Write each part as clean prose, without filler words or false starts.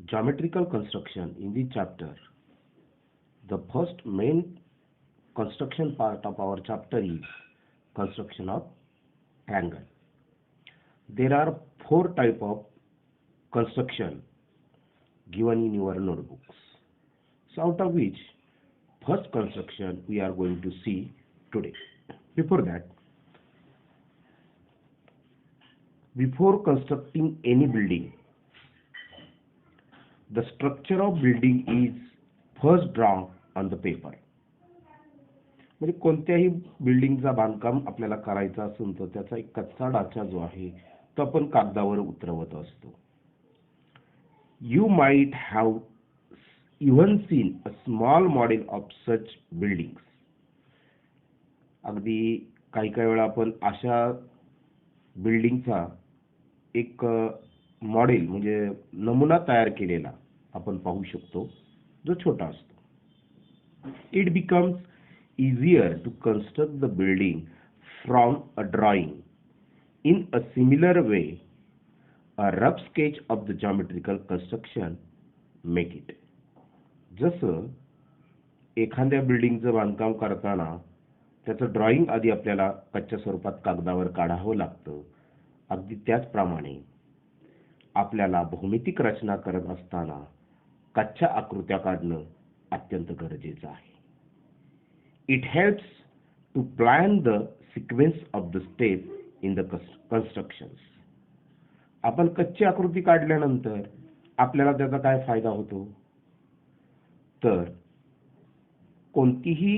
geometrical construction in this chapter. The first main construction part of our chapter is construction of triangle. There are 4 types of construction given in your notebooks. So out of which first construction we are going to see today. Before that, before constructing any building, the structure of building is first drawn on the paper. म्हणजे कोणत्याही बिल्डिंगचा बांधकाम आपल्याला करायचा असेल तर त्याचा एक कच्चा ढाचा जो आहे तो आपण कागदावर उतरवत असतो. You might have even seen a small model of such buildings. अगदी काही वेळा आपण अशा बिल्डिंगचा एक मॉडेल म्हणजे नमुना तयार केलेला आपण पाहू शकतो जो छोटा असतो. It becomes easier to construct the building from a drawing. In a similar way, a rough sketch of the geometrical construction make it. जसं एखाद्या बिल्डिंगचं बांधकाम करताना त्याचं ड्रॉइंग आधी आपल्याला कच्च्या स्वरूपात कागदावर काढावं लागतं, अगदी त्याचप्रमाणे आपल्याला भौमितिक रचना करत असताना कच्च्या आकृत्या काढणं अत्यंत गरजेचं आहे. It helps to plan the sequence of the step in the constructions. आपण कच्ची आकृती काढल्यानंतर आपल्याला त्याचा काय फायदा होतो तर कोणतीही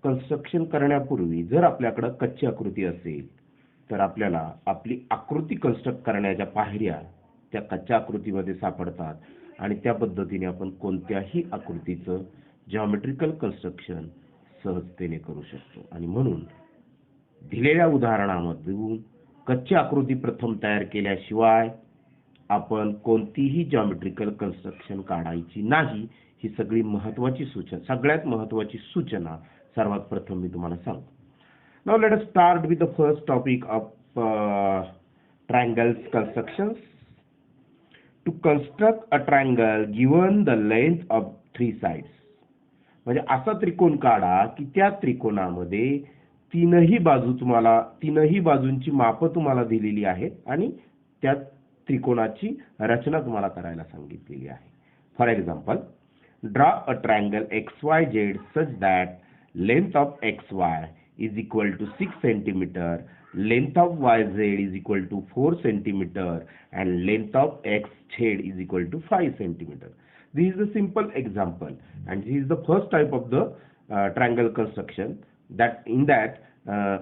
कन्स्ट्रक्शन करण्यापूर्वी जर आपल्याकडे कच्ची आकृती असेल तर आपल्याला आपली आकृती कन्स्ट्रक्ट करण्याच्या पायऱ्या त्या कच्च्या आकृतीमध्ये सापडतात आणि त्या पद्धतीने आपण कोणत्याही आकृतीचं जिओमेट्रिकल कन्स्ट्रक्शन सहजतेने करू शकतो. आणि म्हणून दिलेल्या उदाहरणामधून कच्ची आकृती प्रथम तयार केल्याशिवाय आपण कोणतीही जिओमेट्रिकल कन्स्ट्रक्शन काढायची नाही. ही सगळ्यात महत्त्वाची सूचना सर्वात प्रथम मी तुम्हाला सांगतो. Now let us start with the first topic of triangles constructions. To construct a triangle given the length of 3 sides. म्हणजे असा त्रिकोण काढा की त्या त्रिकोणामध्ये तीनही बाजूंची माप तुम्हाला दिलेली आहेत आणि त्या त्रिकोणाची रचना तुम्हाला करायला सांगितलेली आहे. For example, draw a triangle XYZ such that length of XY is equal to 6 cm, length of YZ is equal to 4 cm and length of XZ is equal to 5 cm. This is a simple example and this is the first type of the triangle construction that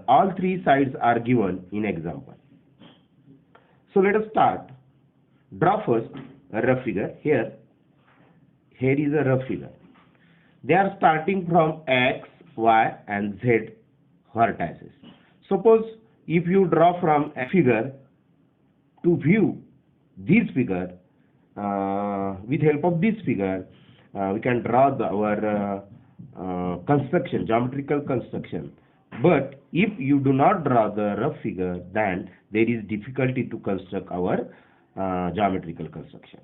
all 3 sides are given in example. So let us start. Draw first a rough figure. Here is a rough figure. They are starting from X, Y and Z vertices. Suppose if you draw from a figure to view this figure, with help of this figure we can draw our construction, geometrical construction. But if you do not draw the rough figure, then there is difficulty to construct our geometrical construction.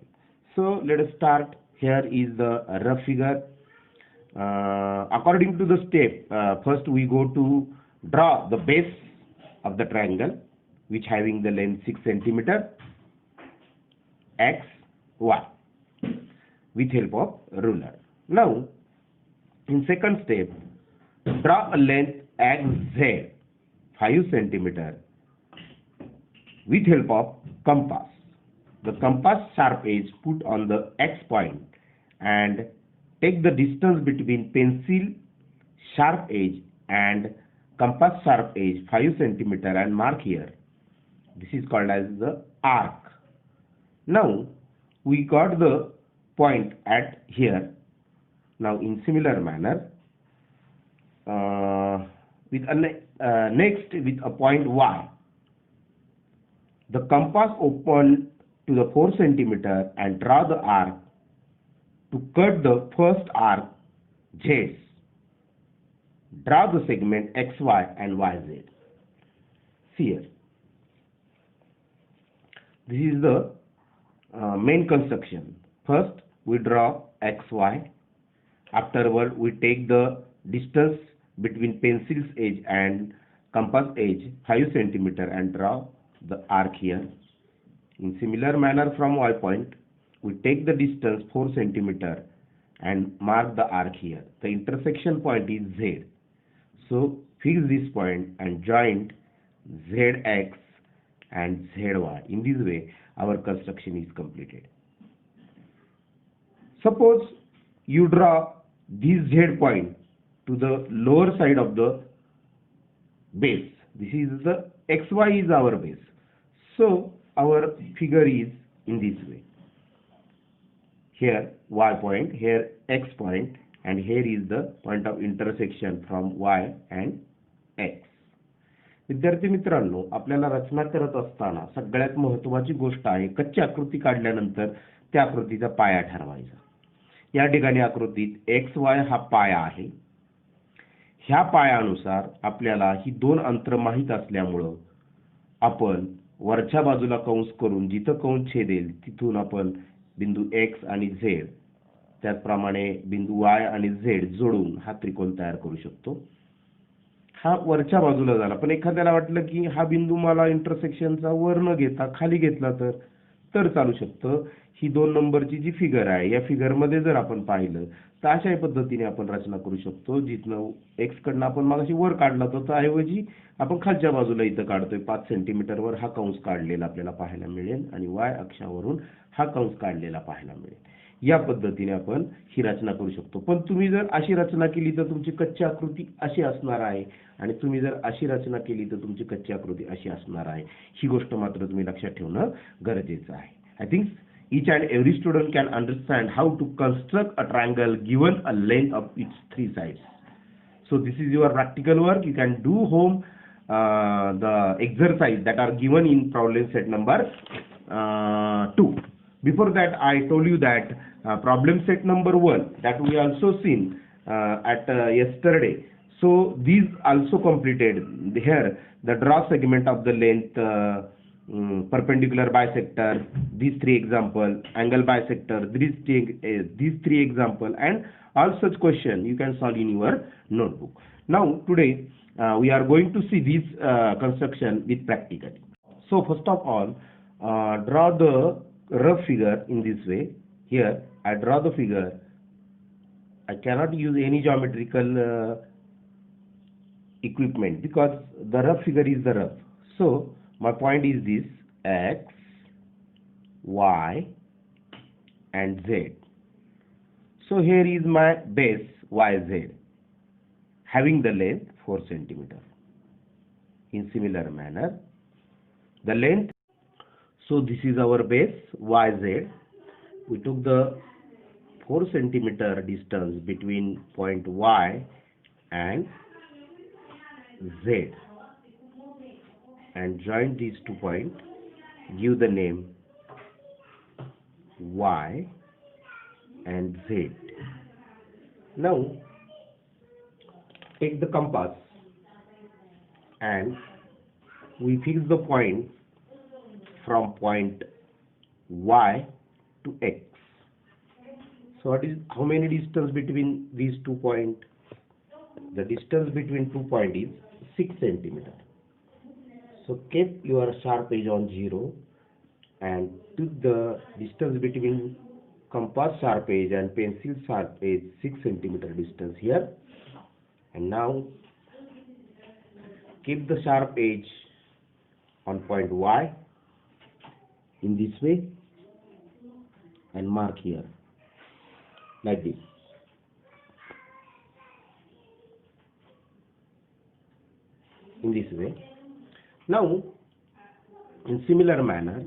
So let us start. Here is the rough figure. According to the step, first we go to draw the base of the triangle which having the length 6 cm, X, Y with help of ruler. Now in second step, draw a length XZ 5 cm with help of compass. The compass sharp edge put on the X point and take the distance between pencil sharp edge and compass sharp edge 5 cm and mark here. This is called as the arc. Now we got the point at here. Now in similar manner next with a point Y, the compass open to the 4 cm and draw the arc to cut the first arc Z. Draw the segment XY and YZ. See here. This is the main construction. First, we draw XY. Afterward, we take the distance between pencil's edge and compass edge 5 centimeter and draw the arc here. In similar manner from Y point, we take the distance 4 centimeter and mark the arc here. The intersection point is Z. So fix this point and join ZX and ZY. In this way, our construction is completed. Suppose you draw this Z point to the lower side of the base. This is the XY is our base. So our figure is in this way. Here Y point, here X point, and here is the point of intersection from Y and X. विद्यार्थी मित्रांनो, आपल्याला रचना करत असताना सगळ्यात महत्त्वाची गोष्ट आहे कच्ची आकृती काढल्यानंतर त्या आकृतीचा पाया ठरवायचा. या ठिकाणी आकृतीत XY हा पाया आहे. ह्या पायानुसार आपल्याला ही दोन अंतर माहित असल्यामुळे आपण वरच्या बाजूला कंस करून जिथं कंस छेदेल तिथून आपण बिंदू X आणि Z, त्याचप्रमाणे बिंदू Y आणि Z जोडून हा त्रिकोण तयार करू शकतो. हा वरच्या बाजूला झाला, पण एखाद्याला वाटलं की हा बिंदू मला इंटरसेक्शनचा वर न घेता खाली घेतला तर चालू शकतं. ही 2 नंबरची जी फिगर आहे या फिगर मध्ये जर आपण पाहिलं तर अशा पद्धतीने आपण रचना करू शकतो. जिथनं X कडनं आपण मागाशी वर काढला तर ऐवजी आपण खालच्या बाजूला इथं काढतोय 5 सेंटीमीटर वर हा कंस काढलेला आपल्याला पाहायला मिळेल आणि Y अक्षावरून हा कंस काढलेला पाहायला मिळेल. या पद्धतीने आपण ही रचना करू शकतो. पण तुम्ही जर अशी रचना केली तर तुमची कच्ची आकृती अशी असणार आहे आणि तुम्ही जर अशी रचना केली तर तुमची कच्ची आकृती अशी असणार आहे. ही गोष्ट मात्र तुम्ही लक्षात ठेवणं गरजेचं आहे. I think each and every student can understand how to construct a triangle given a length of its 3 sides. So this is your practical work. You can do home the exercise that are given in problem set number 2. Before that, I told you that problem set number 1 that we also seen at yesterday. So these also completed. Here the draw segment of the length, perpendicular bisector, these 3 example, angle bisector, these 3 example, and all such question you can solve in your notebook. Now today we are going to see this construction with practically. So first of all, draw the rough figure in this way. Here I draw the figure. I cannot use any geometrical equipment because the rough figure is the rough. So my point is this: X, Y, and Z. So here is my base YZ having the length 4 centimeter. In similar manner, the length. So this is our base YZ. We took the 4 centimeter distance between point Y and Z and join these 2 points. Give the name Y and Z. Now take the compass and we fix the point from point Y to X. So what is how many distance between these 2 points? The distance between 2 points is 6 centimeter. So keep your sharp edge on 0 and took the distance between compass sharp edge and pencil sharp edge 6 centimeter distance here. And now keep the sharp edge on point Y in this way and mark here like this. In this way. Now in similar manner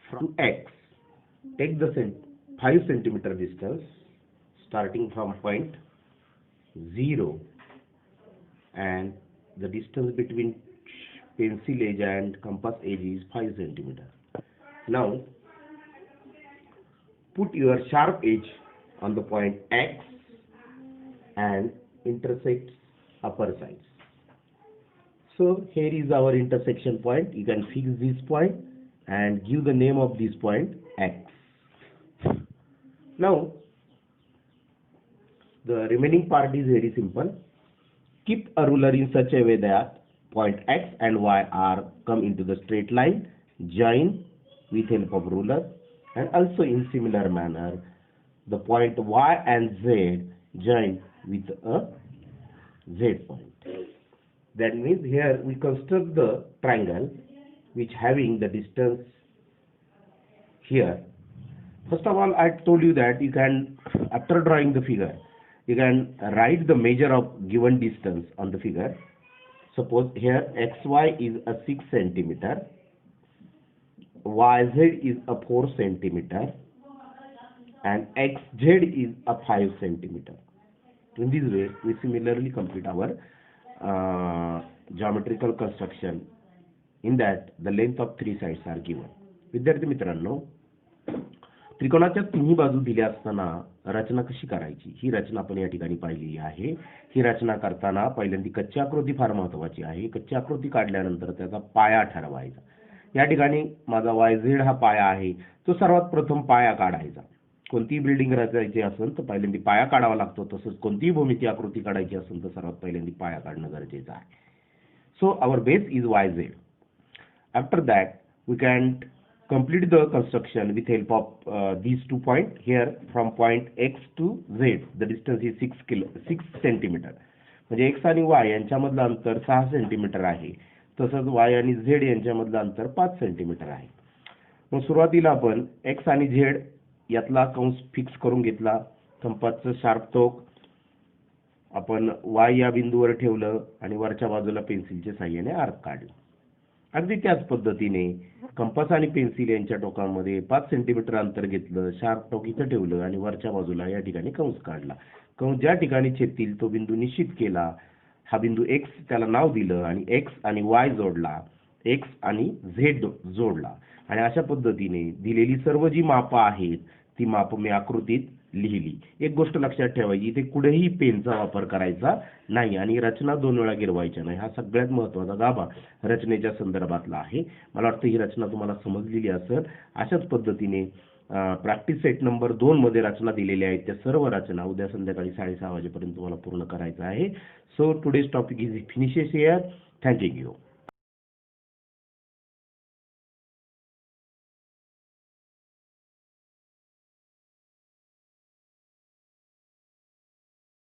from X take the 5 centimeter distance starting from point 0 and the distance between pencil edge and compass edge is 5 centimeter. Now put your sharp edge on the point X and intersect upper sides. So here is our intersection point. You can fix this point and give the name of this point X. Now, the remaining part is very simple. Keep a ruler in such a way that point X and Y are come into the straight line, join with help of ruler, and also in similar manner, the point Y and Z join with a Z point. That means here we construct the triangle which having the distance here. First of all, I told you that you can, after drawing the figure, you can write the measure of given distance on the figure. Suppose here xy is a 6 centimeter, yz is a 4 centimeter, and xz is a 5 centimeter. In this way, we similarly complete our geometrical construction. In that, the length of 3 sides are given. विद्यार्थी मित्रांनो, त्रिकोणाच्या तिन्ही बाजू दिल्या असताना रचना कशी करायची ही रचना आपण या ठिकाणी पाहिली आहे. ही रचना करताना पहिल्यांदा कच्ची आकृती फार महत्त्वाची आहे. कच्ची आकृती काढल्यानंतर त्याचा पाया ठरवायचा. या ठिकाणी माझा YZ हा पाया आहे, तो सर्वात प्रथम पाया काढायचा. कोणतीही बिल्डिंग रचायची असेल तर पहिल्यांदा पाया काढावा लागतो. तसंच कोणतीही भूमिती आकृती काढायची असेल तर सर्वात पहिल्यांदा पाया काढणं गरजेचं आहे. So our base is YZ. After that, we can complete the construction with help of these 2 points. Here from point X to Z, the distance is 6 centimeter. म्हणजे X आणि Y यांच्यामधलं अंतर 6 सेंटीमीटर आहे. तसंच Y आणि Z यांच्यामधलं अंतर 5 centimetre आहे. मग सुरुवातीला आपण X आणि Z यातला कंस फिक्स करून घेतला. कंपासचं शार्प टोक आपण Y या बिंदूवर ठेवलं आणि वरच्या बाजूला पेन्सिलच्या साहाय्याने आर्क काढला. अगदी त्याच पद्धतीने कंपास आणि पेन्सिल यांच्या टोकांमध्ये 5 सेंटीमीटर अंतर घेतलं, शार्प टोक इथं ठेवलं आणि वरच्या बाजूला या ठिकाणी कंस काढला. कंस ज्या ठिकाणी छेदतील तो बिंदू निश्चित केला. हा बिंदू X त्याला नाव दिलं आणि X आणि Y जोडला, X आणि Z जोडला आणि अशा पद्धतीने दिलेली सर्व जी मापं आहेत ती मापं मी आकृतीत लिहिली. एक गोष्ट लक्षात ठेवायची, इथे कुठेही पेनचा वापर करायचा नाही आणि रचना 2 वेळा गिरवायच्या नाही. हा सगळ्यात महत्त्वाचा गाभा रचनेच्या संदर्भातला आहे. मला वाटतं ही रचना तुम्हाला समजलेली असेल. अशाच पद्धतीने प्रॅक्टिस सेट नंबर 2 मध्ये रचना दिलेल्या आहेत. त्या सर्व रचना उद्या संध्याकाळी 6:30 वाजेपर्यंत तुम्हाला पूर्ण करायचं आहे. So today's topic is finishes here. Thank you.